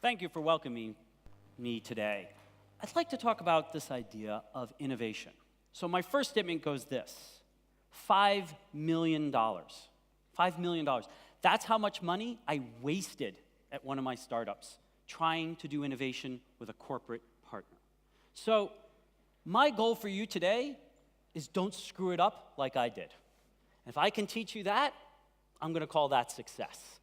Thank you for welcoming me today. I'd like to talk about this idea of innovation. So my first statement goes this: $5 million. $5 million. That's how much money I wasted at one of my startups trying to do innovation with a corporate partner. So my goal for you today is don't screw it up like I did. If I can teach you that, I'm going to call that success.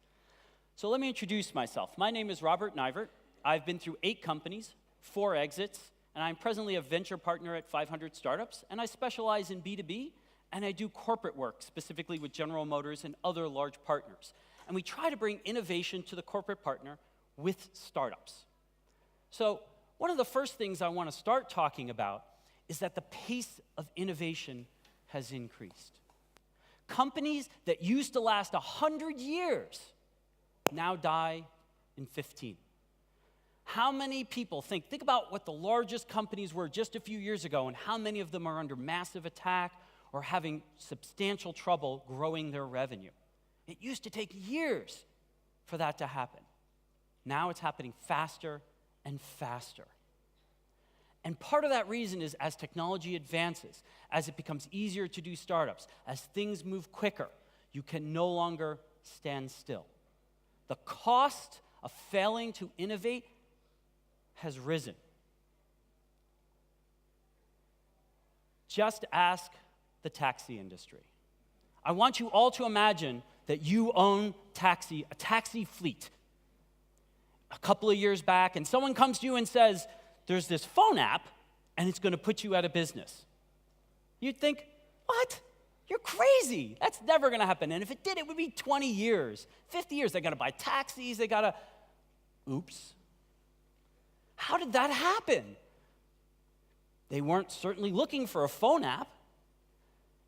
So let me introduce myself. My name is Robert Neivert. I've been through 8 companies, 4 exits, and I'm presently a venture partner at 500 startups, and I specialize in B2B, and I do corporate work, specifically with General Motors and other large partners. And we try to bring innovation to the corporate partner with startups. So one of the first things I want to start talking about is that the pace of innovation has increased. Companies that used to last 100 years now die in 15. How many people think about what the largest companies were just a few years ago and how many of them are under massive attack or having substantial trouble growing their revenue? It used to take years for that to happen. Now it's happening faster and faster. And part of that reason is as technology advances, as it becomes easier to do startups, as things move quicker, you can no longer stand still. The cost of failing to innovate has risen. Just ask the taxi industry. I want you all to imagine that you own a taxi fleet. A couple of years back, and someone comes to you and says, there's this phone app, and it's going to put you out of business. You'd think, what? You're crazy. That's never going to happen. And if it did, it would be 20 years, 50 years. They got to buy taxis. They got to... Oops. How did that happen? They weren't certainly looking for a phone app.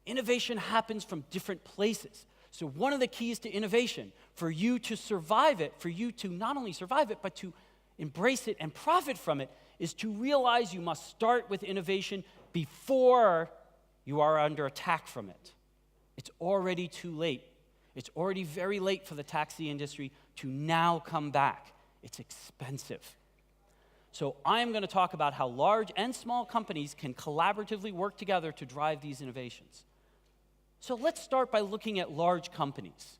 Innovation happens from different places. So one of the keys to innovation, for you to survive it, for you to not only survive it, but to embrace it and profit from it, is to realize you must start with innovation before you are under attack from it. It's already too late. It's already very late for the taxi industry to now come back. It's expensive. So I'm going to talk about how large and small companies can collaboratively work together to drive these innovations. So let's start by looking at large companies.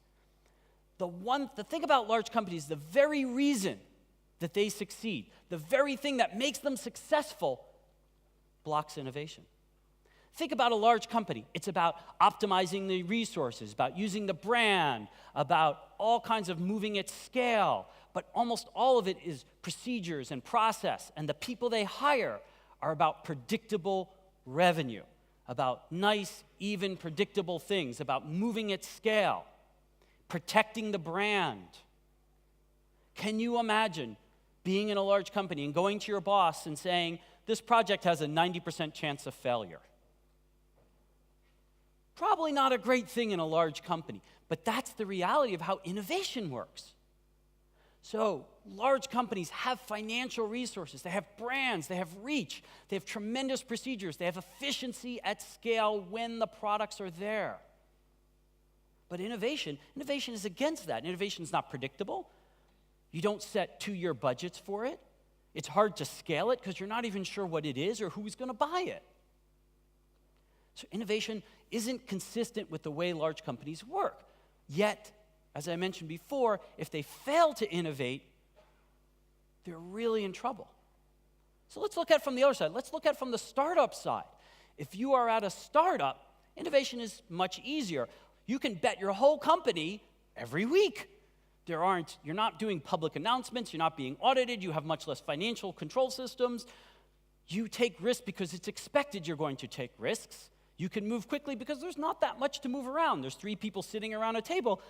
The thing about large companies, the very reason that they succeed, the very thing that makes them successful, blocks innovation. Think about a large company. It's about optimizing the resources, about using the brand, about all kinds of moving at scale. But almost all of it is procedures and process. And the people they hire are about predictable revenue, about nice, even, predictable things, about moving at scale, protecting the brand. Can you imagine being in a large company and going to your boss and saying, this project has a 90% chance of failure? Probably not a great thing in a large company, but that's the reality of how innovation works. So large companies have financial resources, they have brands, they have reach, they have tremendous procedures, they have efficiency at scale when the products are there. But innovation is against that. Innovation is not predictable. You don't set 2-year budgets for it. It's hard to scale it because you're not even sure what it is or who's going to buy it. So innovation isn't consistent with the way large companies work. Yet, as I mentioned before, if they fail to innovate, they're really in trouble. So let's look at it from the other side. Let's look at it from the startup side. If you are at a startup, innovation is much easier. You can bet your whole company every week. You're not doing public announcements, you're not being audited, you have much less financial control systems. You take risks because it's expected you're going to take risks. You can move quickly because there's not that much to move around. There's 3 people sitting around a table.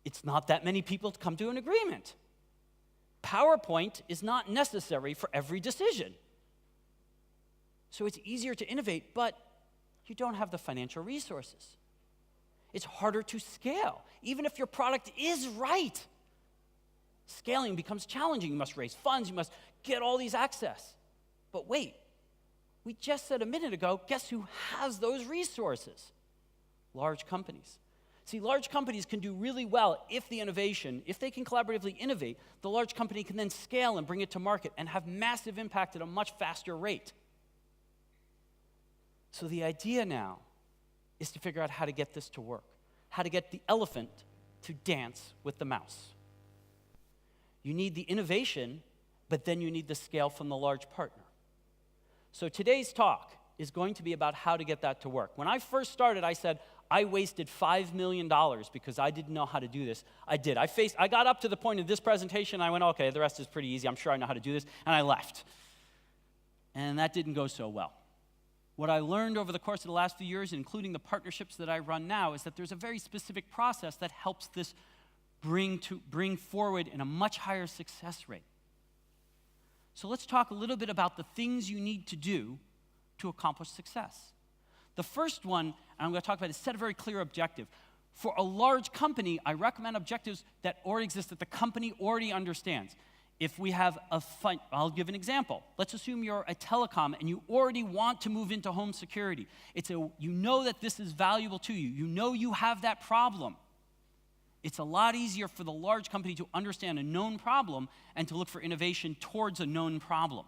It's not that many people to come to an agreement. PowerPoint is not necessary for every decision. So it's easier to innovate, but you don't have the financial resources. It's harder to scale. Even if your product is right, scaling becomes challenging. You must raise funds, you must get all these access. But wait, we just said a minute ago, guess who has those resources? Large companies. See, large companies can do really well if they can collaboratively innovate, the large company can then scale and bring it to market and have massive impact at a much faster rate. So the idea now is to figure out how to get this to work, how to get the elephant to dance with the mouse. You need the innovation, but then you need the scale from the large partner. So today's talk is going to be about how to get that to work. When I first started, I said, I wasted $5 million because I didn't know how to do this. I did. I got up to the point of this presentation, I went, okay, the rest is pretty easy. I'm sure I know how to do this, and I left. And that didn't go so well. What I learned over the course of the last few years, including the partnerships that I run now, is that there's a very specific process that helps this bring forward in a much higher success rate. So let's talk a little bit about the things you need to do to accomplish success. The first one, and I'm going to talk about, is set a very clear objective. For a large company, I recommend objectives that already exist, that the company already understands. If we have I'll give an example. Let's assume you're a telecom and you already want to move into home security. You know that this is valuable to you. You know you have that problem. It's a lot easier for the large company to understand a known problem and to look for innovation towards a known problem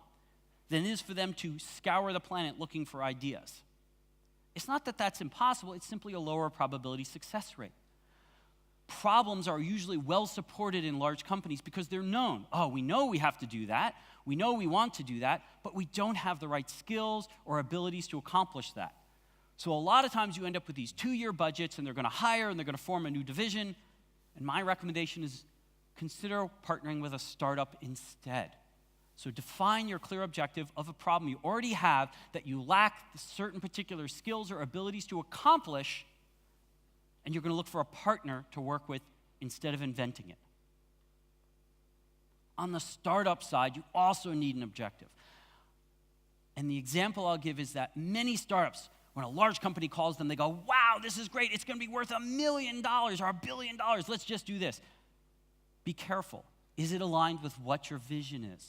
than it is for them to scour the planet looking for ideas. It's not that that's impossible, it's simply a lower probability success rate. Problems are usually well supported in large companies because they're known. Oh, we know we have to do that, we know we want to do that, but we don't have the right skills or abilities to accomplish that. So a lot of times you end up with these 2-year budgets and they're going to hire and they're going to form a new division. And my recommendation is consider partnering with a startup instead. So define your clear objective of a problem you already have that you lack certain particular skills or abilities to accomplish, and you're going to look for a partner to work with instead of inventing it. On the startup side, you also need an objective. And the example I'll give is that many startups, when a large company calls them, they go, wow, this is great. It's going to be worth $1 million or $1 billion. Let's just do this. Be careful. Is it aligned with what your vision is?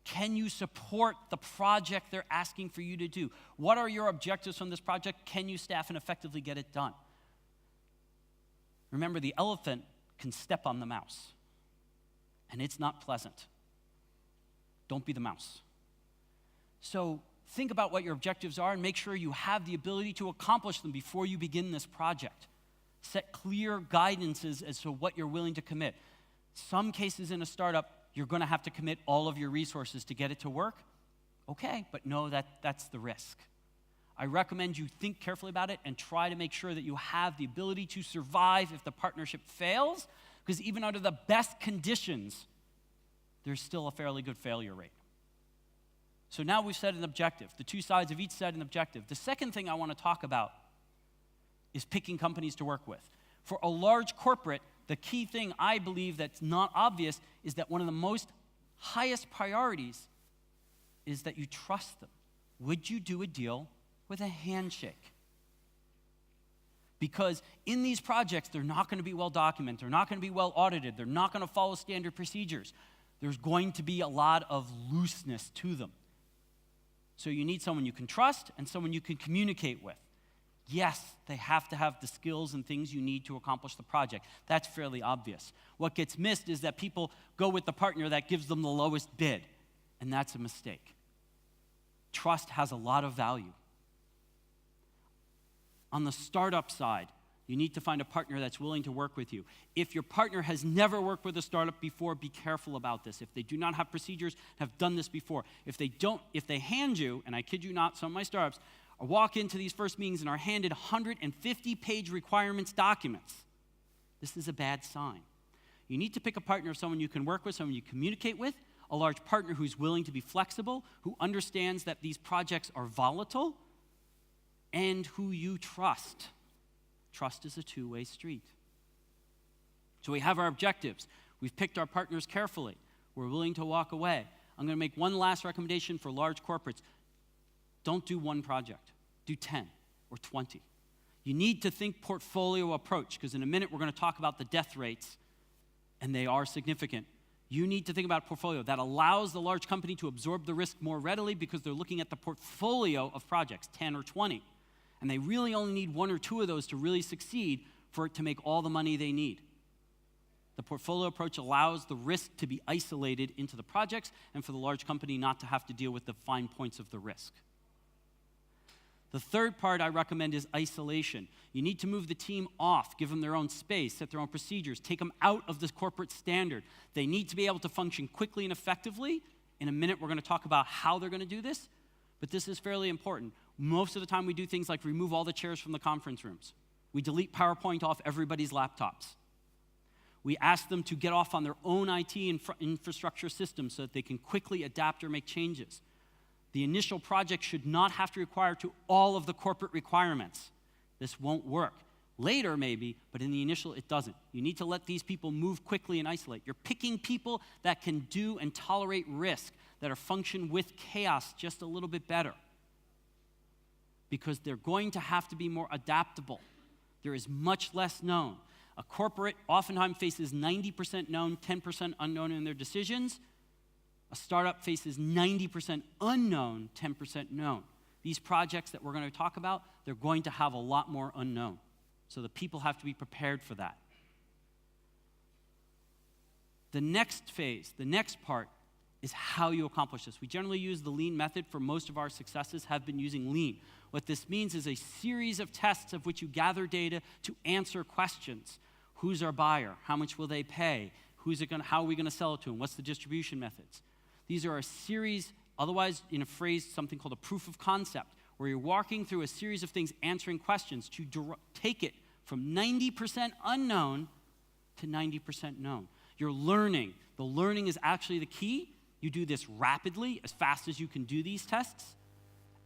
Can you support the project they're asking for you to do? What are your objectives from this project? Can you staff and effectively get it done? Remember, the elephant can step on the mouse, and it's not pleasant. Don't be the mouse. So think about what your objectives are and make sure you have the ability to accomplish them before you begin this project. Set clear guidances as to what you're willing to commit. Some cases in a startup, you're going to have to commit all of your resources to get it to work. Okay, but know that that's the risk. I recommend you think carefully about it and try to make sure that you have the ability to survive if the partnership fails, because even under the best conditions, there's still a fairly good failure rate. So now we've set an objective. The two sides of each set an objective. The second thing I want to talk about is picking companies to work with. For a large corporate, the key thing I believe that's not obvious is that one of the most highest priorities is that you trust them. Would you do a deal with a handshake? Because in these projects, they're not going to be well documented, they're not going to be well audited, they're not going to follow standard procedures. There's going to be a lot of looseness to them. So you need someone you can trust and someone you can communicate with. Yes, they have to have the skills and things you need to accomplish the project. That's fairly obvious. What gets missed is that people go with the partner that gives them the lowest bid, and that's a mistake. Trust has a lot of value. On the startup side, you need to find a partner that's willing to work with you. If your partner has never worked with a startup before, be careful about this. If they do not have procedures, have done this before. If they hand you, and I kid you not, some of my startups, walk into these first meetings and are handed 150-page requirements documents, this is a bad sign. You need to pick a partner, someone you can work with, someone you communicate with, a large partner who's willing to be flexible, who understands that these projects are volatile, and who you trust. Trust is a two-way street. So we have our objectives. We've picked our partners carefully. We're willing to walk away. I'm going to make one last recommendation for large corporates. Don't do one project. Do 10 or 20. You need to think portfolio approach, because in a minute we're going to talk about the death rates, and they are significant. You need to think about portfolio. That allows the large company to absorb the risk more readily because they're looking at the portfolio of projects, 10 or 20. And they really only need 1 or 2 of those to really succeed, for it to make all the money they need. The portfolio approach allows the risk to be isolated into the projects and for the large company not to have to deal with the fine points of the risk. The third part I recommend is isolation. You need to move the team off, give them their own space, set their own procedures, take them out of this corporate standard. They need to be able to function quickly and effectively. In a minute, we're going to talk about how they're going to do this, but this is fairly important. Most of the time, we do things like remove all the chairs from the conference rooms. We delete PowerPoint off everybody's laptops. We ask them to get off on their own IT infrastructure systems so that they can quickly adapt or make changes. The initial project should not have to require to all of the corporate requirements. This won't work. Later, maybe, but in the initial, it doesn't. You need to let these people move quickly and isolate. You're picking people that can do and tolerate risk, that are function with chaos just a little bit better. Because they're going to have to be more adaptable. There is much less known. A corporate oftentimes faces 90% known, 10% unknown in their decisions. A startup faces 90% unknown, 10% known. These projects that we're going to talk about, they're going to have a lot more unknown. So the people have to be prepared for that. The next phase, the next part, is how you accomplish this. We generally use the lean method for most of our successes, have been using lean. What this means is a series of tests of which you gather data to answer questions. Who's our buyer? How much will they pay? How are we going to sell it to them? What's the distribution methods? These are a series, otherwise in a phrase, something called a proof of concept, where you're walking through a series of things, answering questions to take it from 90% unknown to 90% known. You're learning. The learning is actually the key. You do this rapidly, as fast as you can do these tests.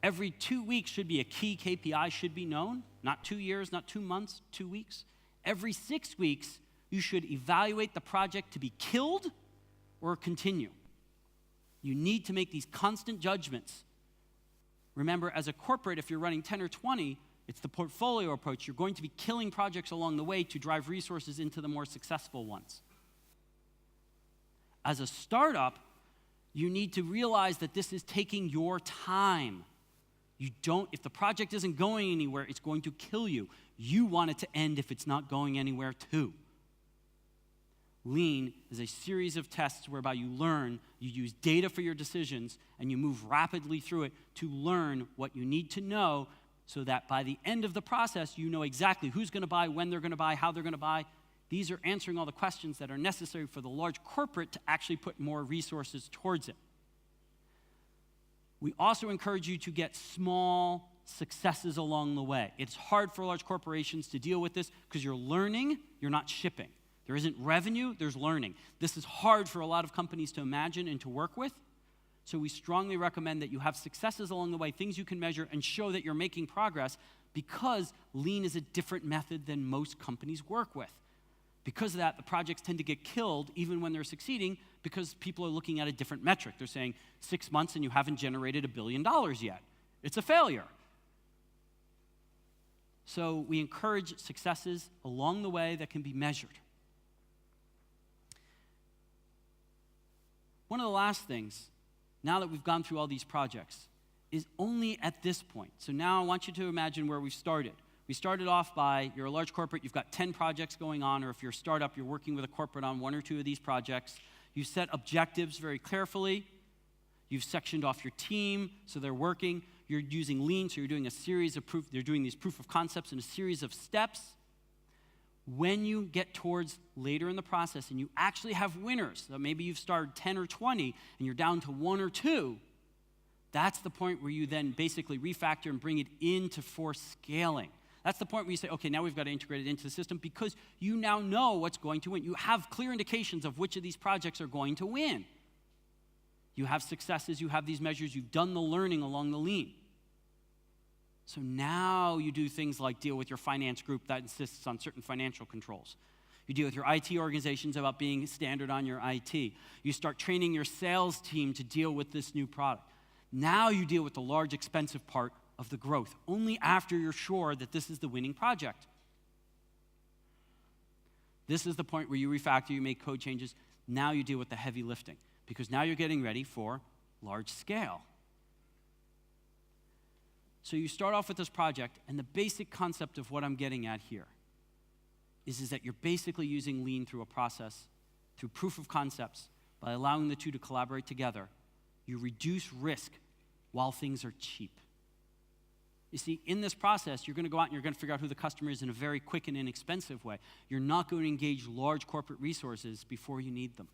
Every 2 weeks should be a key KPI, should be known. Not 2 years, not 2 months, 2 weeks. Every 6 weeks, you should evaluate the project to be killed or continue. You need to make these constant judgments. Remember, as a corporate, if you're running 10 or 20, it's the portfolio approach. You're going to be killing projects along the way to drive resources into the more successful ones. As a startup, you need to realize that this is taking your time. If the project isn't going anywhere, it's going to kill you. You want it to end if it's not going anywhere too. Lean is a series of tests whereby you learn, you use data for your decisions, and you move rapidly through it to learn what you need to know so that by the end of the process, you know exactly who's going to buy, when they're going to buy, how they're going to buy. These are answering all the questions that are necessary for the large corporate to actually put more resources towards it. We also encourage you to get small successes along the way. It's hard for large corporations to deal with this because you're learning, you're not shipping. There isn't revenue, there's learning. This is hard for a lot of companies to imagine and to work with. So we strongly recommend that you have successes along the way, things you can measure and show that you're making progress, because lean is a different method than most companies work with. Because of that, the projects tend to get killed even when they're succeeding because people are looking at a different metric. They're saying 6 months and you haven't generated $1 billion yet. It's a failure. So we encourage successes along the way that can be measured. One of the last things, now that we've gone through all these projects, is only at this point. So now I want you to imagine where we've started. We started off by, you're a large corporate, you've got 10 projects going on, or if you're a startup, you're working with a corporate on 1 or 2 of these projects. You set objectives very carefully. You've sectioned off your team so they're working. You're using lean, so you're doing a series of they're doing these proof of concepts in a series of steps. When you get towards later in the process and you actually have winners, so maybe you've started 10 or 20 and you're down to 1 or 2, that's the point where you then basically refactor and bring it into force scaling. That's the point where you say, okay, now we've got to integrate it into the system because you now know what's going to win. You have clear indications of which of these projects are going to win. You have successes, you have these measures, you've done the learning along the lean. So now you do things like deal with your finance group that insists on certain financial controls. You deal with your IT organizations about being standard on your IT. You start training your sales team to deal with this new product. Now you deal with the large, expensive part of the growth, only after you're sure that this is the winning project. This is the point where you refactor, you make code changes. Now you deal with the heavy lifting, because now you're getting ready for large scale. So you start off with this project, and the basic concept of what I'm getting at here is that you're basically using lean through a process, through proof of concepts. By allowing the two to collaborate together, you reduce risk while things are cheap. You see, in this process, you're going to go out and you're going to figure out who the customer is in a very quick and inexpensive way. You're not going to engage large corporate resources before you need them.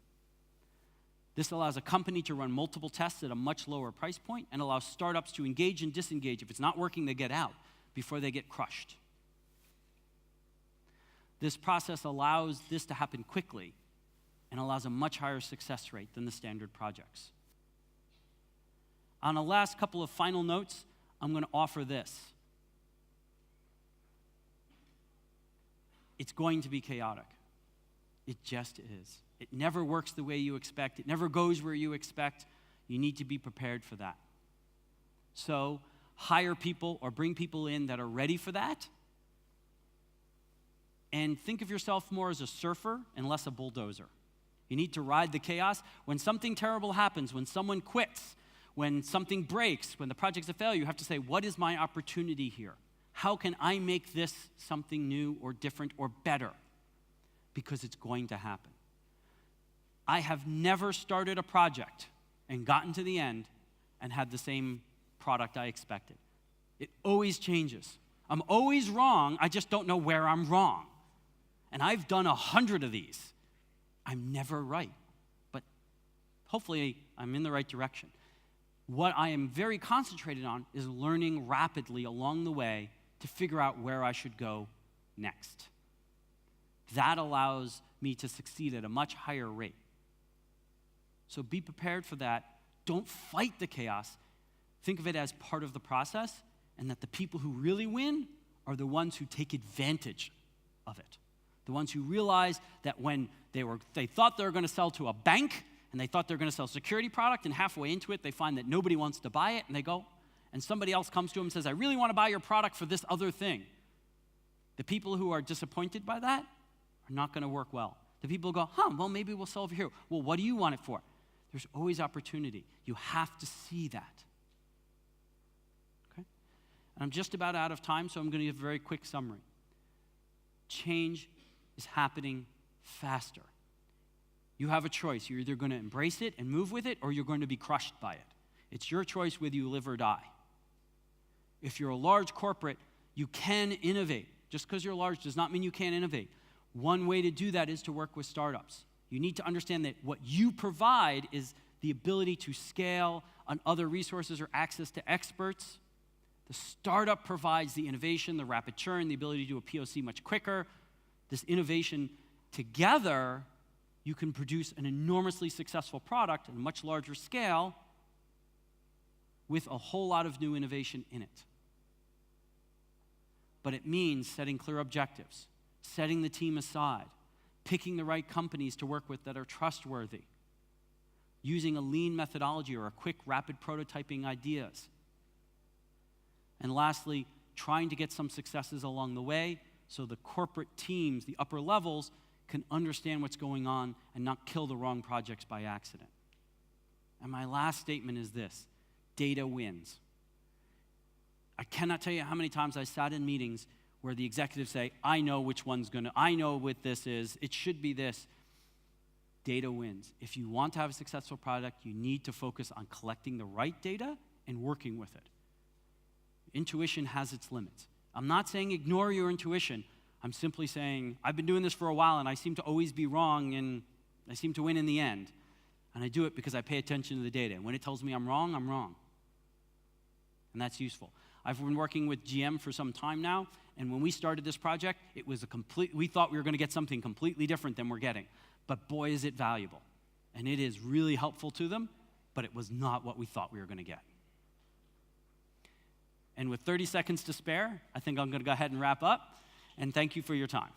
This allows a company to run multiple tests at a much lower price point and allows startups to engage and disengage. If it's not working, they get out before they get crushed. This process allows this to happen quickly and allows a much higher success rate than the standard projects. On the last couple of final notes, I'm going to offer this. It's going to be chaotic. It just is. It never works the way you expect. It never goes where you expect. You need to be prepared for that. So hire people or bring people in that are ready for that. And think of yourself more as a surfer and less a bulldozer. You need to ride the chaos. When something terrible happens, when someone quits, when something breaks, when the project's a failure, you have to say, what is my opportunity here? How can I make this something new or different or better? Because it's going to happen. I have never started a project and gotten to the end and had the same product I expected. It always changes. I'm always wrong, I just don't know where I'm wrong. And I've done 100 of these. I'm never right, but hopefully I'm in the right direction. What I am very concentrated on is learning rapidly along the way to figure out where I should go next. That allows me to succeed at a much higher rate. So be prepared for that. Don't fight the chaos. Think of it as part of the process, and that the people who really win are the ones who take advantage of it. The ones who realize that when they thought they were going to sell to a bank, and they thought they were going to sell a security product, and halfway into it, they find that nobody wants to buy it, and they go, and somebody else comes to them and says, I really want to buy your product for this other thing. The people who are disappointed by that are not going to work well. The people who go, well, maybe we'll sell over here. Well, what do you want it for? There's always opportunity. You have to see that. Okay? And I'm just about out of time, so I'm going to give a very quick summary. Change is happening faster. You have a choice. You're either going to embrace it and move with it, or you're going to be crushed by it. It's your choice whether you live or die. If you're a large corporate, you can innovate. Just because you're large does not mean you can't innovate. One way to do that is to work with startups. You need to understand that what you provide is the ability to scale on other resources or access to experts. The startup provides the innovation, the rapid churn, the ability to do a POC much quicker. This innovation together, you can produce an enormously successful product at a much larger scale with a whole lot of new innovation in it. But it means setting clear objectives, setting the team aside, picking the right companies to work with that are trustworthy, using a lean methodology or a quick, rapid prototyping ideas. And lastly, trying to get some successes along the way so the corporate teams, the upper levels, can understand what's going on and not kill the wrong projects by accident. And my last statement is this: data wins. I cannot tell you how many times I sat in meetings where the executives say, I know what this is, it should be this. Data wins. If you want to have a successful product, you need to focus on collecting the right data and working with it. Intuition has its limits. I'm not saying ignore your intuition. I'm simply saying, I've been doing this for a while and I seem to always be wrong and I seem to win in the end. And I do it because I pay attention to the data. And when it tells me I'm wrong, I'm wrong. And that's useful. I've been working with GM for some time now, and when we started this project, it was we thought we were going to get something completely different than we're getting. But boy, is it valuable. And it is really helpful to them, but it was not what we thought we were going to get. And with 30 seconds to spare, I think I'm going to go ahead and wrap up, and thank you for your time.